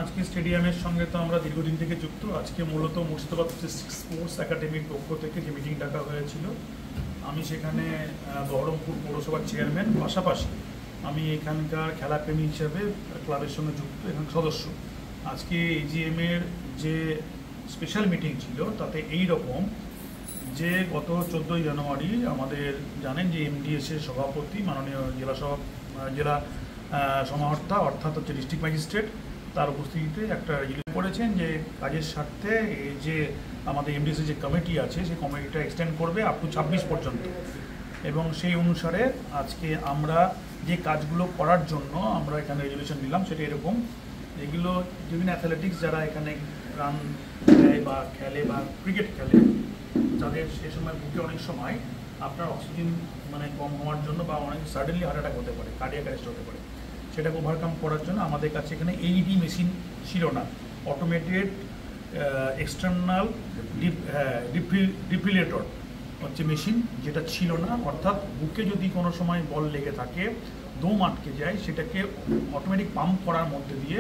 আজকে স্টেডিয়ামের সঙ্গে তো আমরা দীর্ঘদিন থেকে যুক্ত। আজকে মূলত মুর্শিদাবাদ স্পোর্টস একাডেমির পক্ষ থেকে যে মিটিং ডাকা হয়েছিল, আমি সেখানে বহরমপুর পৌরসভার চেয়ারম্যান, পাশাপাশি আমি এখানকার খেলাপ্রেমী হিসেবে ক্লাবের সঙ্গে যুক্ত এখানে সদস্য। আজকে এজিএমের যে স্পেশাল মিটিং ছিল তাতে এই রকম যে গত 14ই জানুয়ারি আমাদের জানেন যে এমডিএসের সভাপতি মাননীয় জেলা সমাহর্তা অর্থাৎ হচ্ছে ডিস্ট্রিক্ট ম্যাজিস্ট্রেট, তার উপস্থিতিতে একটা রেজুলেশন করেছেন যে কাজের স্বার্থে এই যে আমাদের এমডিএসের যে কমিটি আছে সেই কমিটিটা এক্সটেন্ড করবে আপ টু 26 পর্যন্ত। এবং সেই অনুসারে আজকে আমরা যে কাজগুলো করার জন্য আমরা এখানে রেজুলেশন নিলাম সেটা এরকম, যেগুলো বিভিন্ন অ্যাথলেটিক্স যারা এখানে রান দেয় বা খেলে বা ক্রিকেট খেলে, তাদের সে সময় বুকে অনেক সময় আপনার অক্সিজেন কম হওয়ার জন্য বা অনেক সাডেনলি হার্ট অ্যাটাক হতে পারে, কার্ডিয়াক অ্যারেস্ট হতে পারে। সেটাকে ওভারকাম করার জন্য আমাদের কাছে এখানে এইডি মেশিন ছিল না, অটোমেটেড এক্সটার্নাল ডিফিলেটর হচ্ছে মেশিন, যেটা ছিল না। অর্থাৎ বুকে যদি কোনো সময় বল লেগে থাকে, দম আটকে যায়, সেটাকে অটোমেটিক পাম্প করার মধ্যে দিয়ে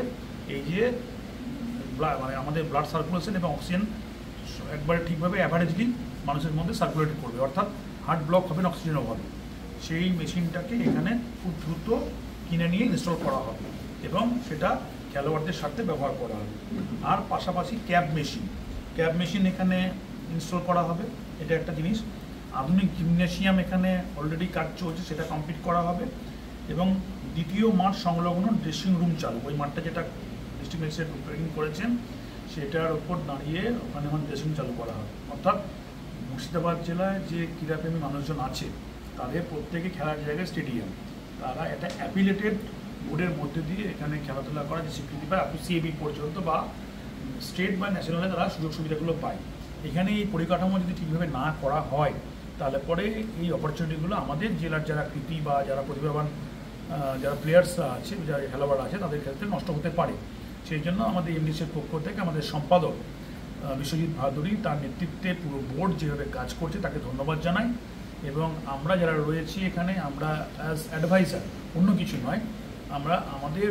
এই যে আমাদের ব্লাড সার্কুলেশন এবং অক্সিজেন একবারে ঠিকভাবে অ্যাভারেজলি মানুষের মধ্যে সার্কুলেট করবে, অর্থাৎ হার্ট ব্লক হবে না অক্সিজেন অভাবে। সেই মেশিনটাকে এখানে খুব দ্রুত কিনে নিয়ে ইনস্টল করা হবে এবং সেটা খেলোয়াড়দের স্বার্থে ব্যবহার করা হবে। আর পাশাপাশি ক্যাব মেশিন এখানে ইনস্টল করা হবে, এটা একটা জিনিস। আধুনিক জিমনেশিয়াম এখানে অলরেডি কাজ চলছে, সেটা কমপ্লিট করা হবে। এবং দ্বিতীয় মাঠ সংলগ্ন ড্রেসিং রুম চালু, ওই মাঠটা যেটা ডিস্ট্রিক্ট ম্যাজিস্ট্রেট রূপরেখিং করেছেন সেটার উপর দাঁড়িয়ে ওখানে এখন ড্রেসিং চালু করা হবে। অর্থাৎ মুর্শিদাবাদ জেলায় যে ক্রীড়াপ্রেমী মানুষজন আছে তাদের প্রত্যেকে খেলার জায়গায় স্টেডিয়াম, তারা একটা অ্যাপিলেটেড বোর্ডের মধ্যে দিয়ে এখানে খেলাধুলা করার যে স্বীকৃতি পায় আপ টু সিএবি পর্যন্ত বা স্টেট বা ন্যাশনালে তারা সুযোগ সুবিধাগুলো পায়। এখানে এই পরিকাঠামো যদি ঠিকভাবে না করা হয় তাহলে পরে এই অপরচুনিটিগুলো আমাদের জেলার যারা কৃতি বা যারা প্রতিভাবান যারা প্লেয়ার্সরা আছে, যারা খেলোয়াড় আছে, তাদের ক্ষেত্রে নষ্ট হতে পারে। সেই জন্য আমাদের এমডিসির পক্ষ থেকে আমাদের সম্পাদক বিশ্বজিৎ ভাদুরী, তার নেতৃত্বে পুরো বোর্ড যেভাবে কাজ করছে তাকে ধন্যবাদ জানাই। এবং আমরা যারা রয়েছি এখানে, আমরা অ্যাজ অ্যাডভাইজার, অন্য কিছু নয়, আমরা আমাদের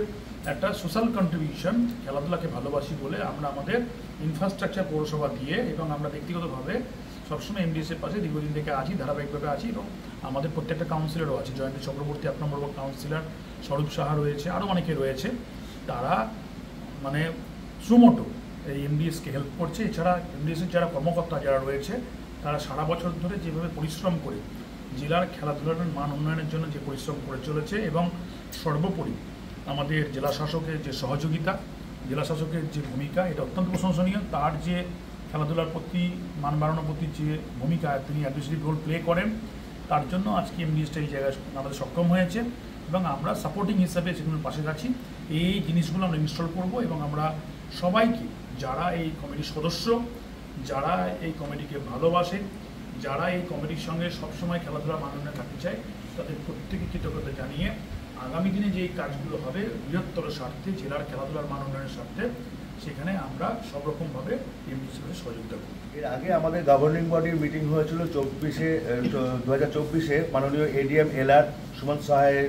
একটা সোশ্যাল কন্ট্রিবিউশন, খেলাধুলাকে ভালোবাসি বলে আমরা আমাদের ইনফ্রাস্ট্রাকচার পৌরসভা দিয়ে এবং আমরা ব্যক্তিগতভাবে সবসময় এমডিএসের পাশে দীর্ঘদিন থেকে আছি, ধারাবাহিকভাবে আছি। এবং আমাদের প্রত্যেকটা কাউন্সিলরও আছে, জয়ন্তী চক্রবর্তী 1 নম্বর কাউন্সিলর, স্বরূপ সাহা রয়েছে, আরও অনেকে রয়েছে, তারা সুমোটো এই এমডিএসকে হেল্প করছে। এছাড়া এমডিএসের যারা কর্মকর্তা যারা রয়েছে তারা সারা বছর ধরে যেভাবে পরিশ্রম করে জেলার খেলাধুলার মান উন্নয়নের জন্য যে পরিশ্রম করে চলেছে, এবং সর্বোপরি আমাদের জেলা শাসকের যে সহযোগিতা, জেলা শাসকের যে ভূমিকা, এটা অত্যন্ত প্রশংসনীয়। তার যে খেলাধুলার প্রতি মান বাড়ানোর প্রতি যে ভূমিকা তিনি অ্যাডমিনিস্ট্রেটিভ রোল প্লে করেন, তার জন্য আজকে এমডিএসটা এই জায়গায় আমাদের সক্ষম হয়েছে এবং আমরা সাপোর্টিং হিসাবে সেগুলোর পাশে আছি। এই জিনিসগুলো আমরা ইনস্টল করব এবং আমরা সবাইকে, যারা এই কমিটির সদস্য, যারা এই কমিটিকে ভালোবাসে, যারা এই কমিটির সঙ্গে সবসময় খেলাধুলা মাননে থাকতে চায়, তাদের প্রত্যেকে কৃতজ্ঞতা জানিয়ে আগামী দিনে যে কাজগুলো হবে বৃহত্তর স্বার্থে, জেলার খেলাধুলার মান উন্নয়নের স্বার্থে, সেখানে আমরা সব রকমভাবে এমডিসির সহযোগিতা করব। এর আগে আমাদের গভর্নিং বডির মিটিং হয়েছিল 2024-এ মাননীয় এডিএম এলআর সুমন সাহায়ের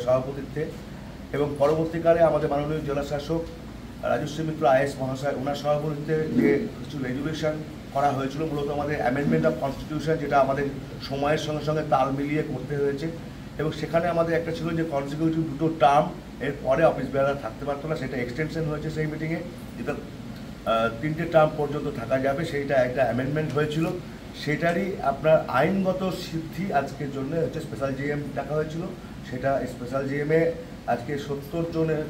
সভাপতিত্বে, এবং পরবর্তীকালে আমাদের মাননীয় জেলা শাসক রাজশ্রী মিত্র আইএস মহাশয়, ওনার সভাপতিত্বে যে কিছু রেজুলেশন করা হয়েছিল, মূলত আমাদের অ্যামেন্ডমেন্ট অফ কনস্টিটিউশন, যেটা আমাদের সময়ের সঙ্গে সঙ্গে তাল মিলিয়ে করতে হয়েছে। এবং সেখানে আমাদের একটা ছিল যে কনসিকিউটিভ 2টো টার্ম, এর পরে অফিস বেয়ারার থাকতে পারতো না, সেটা এক্সটেনশন হয়েছে সেই মিটিংয়ে, যেটা 3টে টার্ম পর্যন্ত থাকা যাবে, সেইটা একটা অ্যামেন্ডমেন্ট হয়েছিল। সেটারই আপনার আইনগত সিদ্ধি আজকের জন্য হচ্ছে স্পেশাল জিএম ডাকা হয়েছিল। সেটা স্পেশাল জিএমে আজকে 70 জনের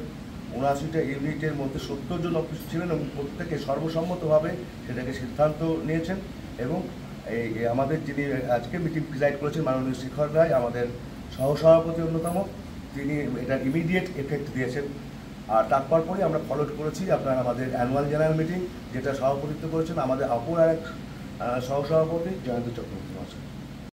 79টা ইউনিটের মধ্যে 70 জন অফিস ছিলেন এবং প্রত্যেকে সর্বসম্মতভাবে সেটাকে সিদ্ধান্ত নিয়েছেন। এবং এই আমাদের যিনি আজকে মিটিং প্রিজাইড করেছেন মাননীয় শিখর রায়, আমাদের সহসভাপতি অন্যতম, তিনি এটার ইমিডিয়েট এফেক্ট দিয়েছেন। আর তারপর পরে আমরা ফলো করেছি আপনার আমাদের অ্যানুয়াল জেনারেল মিটিং, যেটা সভাপতিত্ব করেছেন আমাদের অপর এক সহসভাপতি জয়ন্তী চক্রবর্তী।